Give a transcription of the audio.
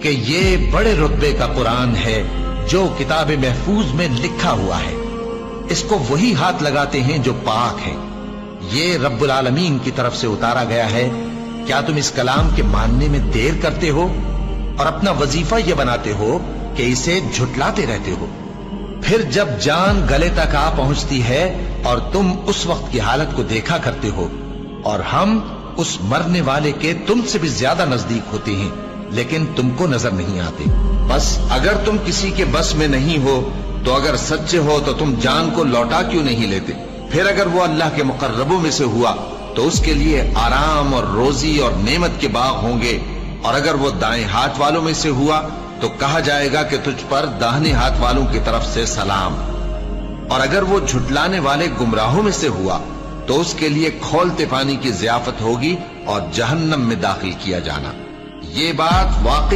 कि ये बड़े रुतबे का कुरान है जो किताब महफूज में लिखा हुआ है। इसको वही हाथ लगाते हैं जो पाक है। ये रब्बुल आलमीन की तरफ से उतारा गया है। क्या तुम इस कलाम के मानने में देर करते हो और अपना वजीफा ये बनाते हो कि इसे झुटलाते रहते हो? फिर जब जान गले तक आ पहुंचती है और तुम उस वक्त की हालत को देखा करते हो और हम उस मरने वाले के तुमसे भी ज्यादा नजदीक होते हैं, लेकिन तुमको नजर नहीं आते। बस अगर तुम किसी के बस में नहीं हो तो अगर सच्चे हो तो तुम जान को लौटा क्यों नहीं लेते? फिर अगर वो अल्लाह के मुकर्रबों में से हुआ तो उसके लिए आराम और रोजी और नेमत के बाग होंगे, और अगर वो दाएं हाथ वालों में से हुआ तो कहा जाएगा कि तुझ पर दाहिने हाथ वालों की तरफ से सलाम। और अगर वो झुटलाने वाले गुमराहों में से हुआ तो उसके लिए खौलते पानी की ज़ियाफत होगी और जहन्नम में दाखिल किया जाना। ये बात वाकई